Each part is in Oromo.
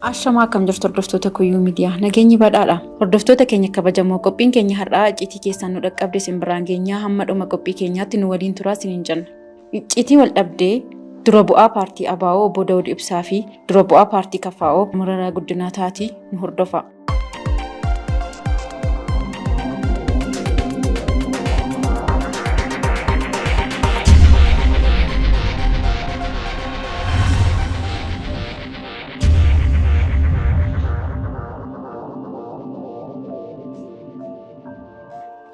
Ashamaa akkam jirtu hordoftoota Kuyyuu Miidiyaa. Nageenyi badhaadha. Hordoftoota keenya kabajamoo qophiin keenya har'aa icciitii keessaan nu dhaqqabde simbiraan keenyaa hamma dhuma qophii keenyaatti nu waliin turaa siniin jenna. Icciitii wal dhabdee dura bu'aa paartii ABO obbo Daawud Ibsaa fi dura bu'aa paartii KFO Mararaa Guddinaa taati nu hordofa.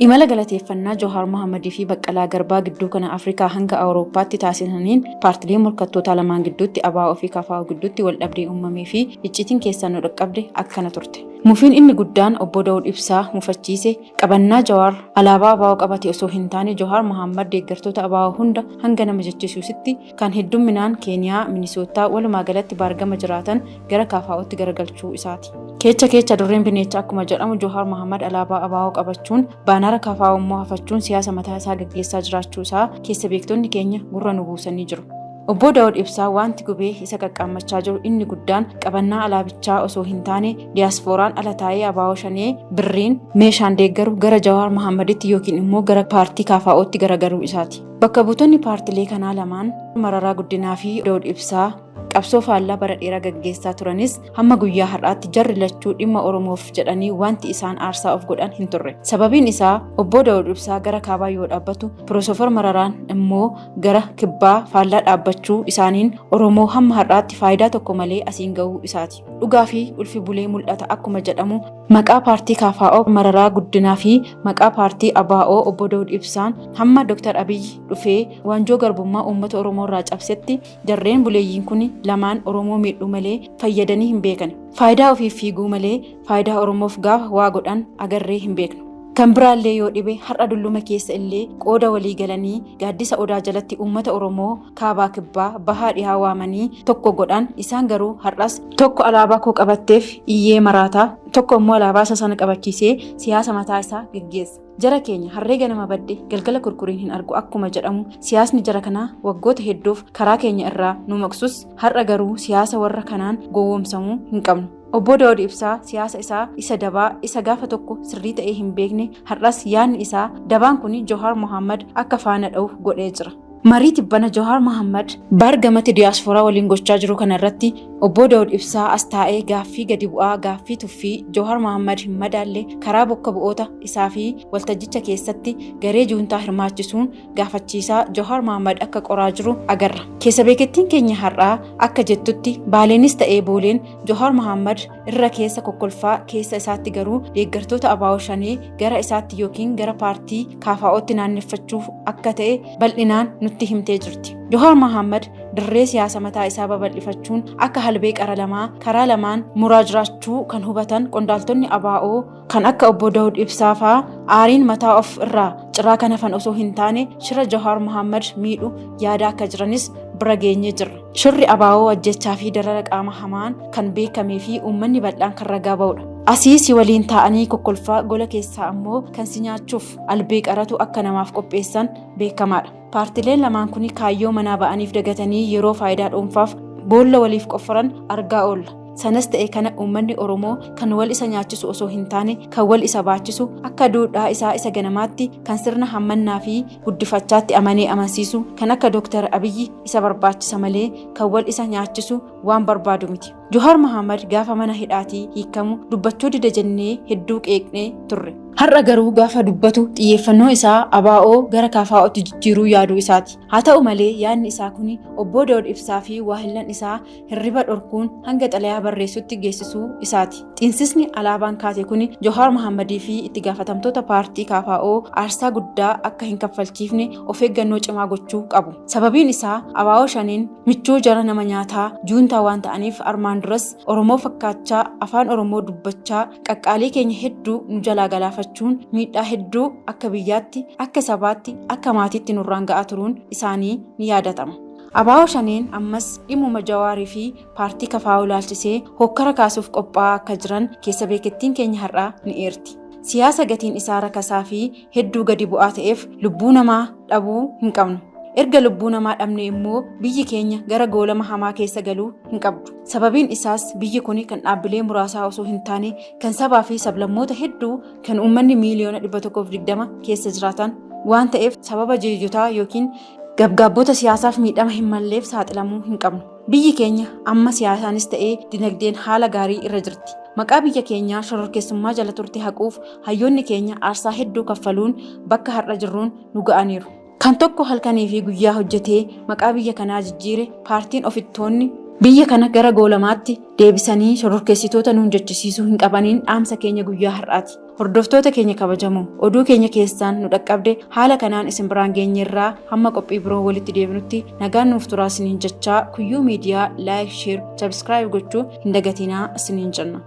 Imala galateeffannaa Johaar Mohammadii fi Baqqalaa Garbaa gidduu kana Afrikaa hanga Awurooppaatti taasisaniin paartilee morkattoota lamaan gidduutti ABO fi KFO gidduutti wal dhabdee uumamee fi icciitiin keessaan nu dhaqqabde akkana turte. Mufiin inni guddaan obbo Daawud Ibsaa mufachiise qabannaa Johaar alaabaa ABO qabate osoo hin taane Johaar Mohammad deeggartoota ABO hunda hanga nama jechisiisutti kan hedduminaan Keeniyaa, Minisootaa walumaa galatti baargama jiraatan gara KFO'tti garagalchuu isaati. Kecha durreen bineecha akkuma jedhamu Johaar Mohammad alaabaa ABO qabachuun baanara KFO immoo hafachuun siyaasa mataa isaa gaggeessaa jiraachuu isaa keessa beektonni keenya gurra nu buusanii jiru. Obbo Daawud Ibsaa wanti gubee isa qaqqaammachaa jiru inni guddaan qabannaa alaabichaa osoo hin taane diyaaspooraan ala taa'ee ABO shanee birriin meeshaan deeggaru gara Johaar Mohammaditti yookiin immoo gara paartii KFO'tti garagaruu isaati. Bakka buutonni paartilee kanaa lamaan Mararaa Guddinaa fi Daawud Ibsaa qabsoo faallaa bara dheeraa gaggeessaa turanis hamma guyyaa har'aatti jarri lachuu dhimma Oromoof jedhanii wanti isaan aarsaa of godhan hin turre. Sababiin isaa obbo Daawud Ibsaa gara kaabaa yoo dhaabbatu Pirofeesar Mararaan immoo gara kibbaa faallaa dhaabbachuu isaaniin Oromoo hamma har'aatti faayidaa tokko malee asiin gahuu isaati. Dhugaa fi ulfi bulee mul'ata akkuma jedhamu maqaa paartii KFO Mararaa Guddinaa fi maqaa paartii ABO obbo Daawud Ibsaan hamma Dr. Abiyyi dhufee waanjoo garbummaa uummata Oromoo irraa cabsetti jarreen buleeyyiin kun lamaan Oromoo miidhuu malee fayyadanii hin beekan. Faayidaa ofiif fiiguu malee faayidaa Oromoof gaafa waa godhan agarree hin beeknu. Kan biraallee yoo dhibe har'a dulluma keessa illee qooda walii galanii gaaddisa odaa jalatti uummata Oromoo kaabaa kibbaa bahaa dhihaa waamanii tokko godhan isaan garuu har'as tokko alaabaa koo qabatteef iyyee maraataa tokko immoo alaabaa isa sana qabachiisee siyaasa mataa isaa gaggeessa. Jara keenya harree ganama badde galgala kurkuriin hin argu akkuma jedhamu siyaasni jara kanaa waggoota hedduuf karaa keenya irraa nu maqsus har'a garuu siyaasa warra kanaan gowwoomsamuu hin qabnu. Obbo Daawud Ibsaa siyaasa isaa isa dabaa isa gaafa tokko sirrii ta'ee hin beekne har'as yaadni isaa dabaan kun Johaar Mohammad akka faana dha'uuf godhee jira. Marii tibbana Johaar Mohammad baargamatti diyaasfooraa waliin gochaa jiru kanarratti obbo Daawud Ibsaa as taa'ee gaaffii gadi bu'aa gaaffii tuffii Johaar Mohammad hin madaalle karaa bakka bu'oota isaa fi waltajjicha keessatti garee juuntaa hirmaachisuun gaafachiisaa Johaar Mohammad akka qoraa jiru agarra. Keessa beekettiin keenya har'aa akka jettutti baaleenis ta'ee booleen Johaar Mohammad irra keessa kokkolfaa keessa isaatti garuu deeggartoota ABO shanee gara isaatti yookiin gara paartii KFO'tti naanneffachuuf akka ta'e bal'inaan nutti himtee jirti. Johaar Mohammad dirree siyaasa mataa isaa babal'ifachuun akka halbee qara lamaa karaa lamaan muraa jiraachuu kan hubatan qondaaltonni ABO kan akka obbo Daawud Ibsaa fa'aa aariin mataa of irraa ciraa kan hafan osoo hin taane shira Johaar Mohammad miidhu yaada akka jiranis bira geenyee jirra. Shirri ABO ajjechaa fi darara qaama hamaan kan beekamee fi uummanni bal'aan kan ragaa ba'udha. Asii si waliin taa'anii kokkolfaa gola keessaa ammoo kan si nyaachuuf albee qaratu akka namaaf qopheessan beekamaadha. Paartileen lamaan kun kaayyoo manaa ba'aniif dagatanii yeroo faayidaa dhuunfaaf boolla waliif qofforan argaa oolla. Sanas ta'e kana uummanni Oromoo kan wal isa nyaachisu osoo hin taane kan wal isa baachisu akka duudhaa isaa isa ganamaatti kan sirna hammannaa fi guddifachaatti amanee amansiisu kan akka Dr. Abiyyi isa barbaachisa malee kan wal isa nyaachisu waan barbaadu miti. Johaar Mohammad gaafa mana hidhaatii hiikamu dubbachuu dida jennee hedduu qeeqnee turre. Har'a garuu gaafa dubbatu xiyyeeffannoo isaa ABO gara KFO'tti jijjiiruu yaaduu isaati. Haa ta'u malee yaadni isaa kun obbo Daawud Ibsaa fi waahillan isaa hirriba dhorkuun hanga xalayaa barreessutti geessisuu isaati. Xiinsisni alaabaan kaate kun Johaar Mohammadii fi itti gaafatamtoota paartii KFO aarsaa guddaa akka hin kaffalchiifne of eeggannoo cimaa gochuu qabu. Sababiin isaa ABO shaniin michuu jara nama nyaataa juuntaa waan ta'aniif armaan duras Oromoo fakkaachaa afaan Oromoo dubbachaa qaqqaalii keenya hedduu nu jalaa galaafachuun miidhaa hedduu akka biyyaatti akka sabaatti akka maatiitti nurraan ga'aa turuun isaanii ni yaadatama. ABO shaniin ammas dhimuma Jawaarii fi paartii KFO ilaalchisee hokkara kaasuuf qophaa'aa akka jiran keessa beekettiin keenya har'aa ni eerti. Siyaasa gatiin isaa rakasaa fi hedduu gadi bu'aa ta'eef lubbuu namaa dhabuu hin qabnu. erga lubbuu namaa dhabne immoo biyyi keenya gara goolama hamaa keessa galuu hin qabdu. Sababiin isaas biyyi kun kan dhaabbilee muraasaa osoo hin taane kan sabaa fi sablammoota hedduu kan uummanni miiliyoona 120 keessa jiraatan waan ta'eef sababa jeejotaa yookiin gabgaabbota siyaasaaf miidhama hin malleef saaxilamuu hin qabnu. Biyyi keenya amma siyaasaanis ta'ee dinagdeen haala gaarii irra jirti. Maqaa biyya keenyaa shororkeessummaa jala turte haquuf hayyoonni keenya aarsaa hedduu kaffaluun bakka har'a jirruun nu ga'aniiru. Kan tokko halkanii fi guyyaa hojjetee maqaa biyya kanaa jijjiire paartiin ofittoonni biyya kana gara goolamaatti deebisanii shororkeessitoota nuun jechisiisuu hin qabaniin dhaamsa keenya guyyaa har'aati. Hordoftoota keenya kabajamoo oduu keenya keessaan nu dhaqqabde haala kanaan isin biraan geenyerraa hamma qophii biroo walitti deebinutti nagaan nuuf turaa isiniin jechaa Kuyyuu Miidiyaa laayik, sheer, sabskiraayib gochuu hin dagatinaa isiniin jenna.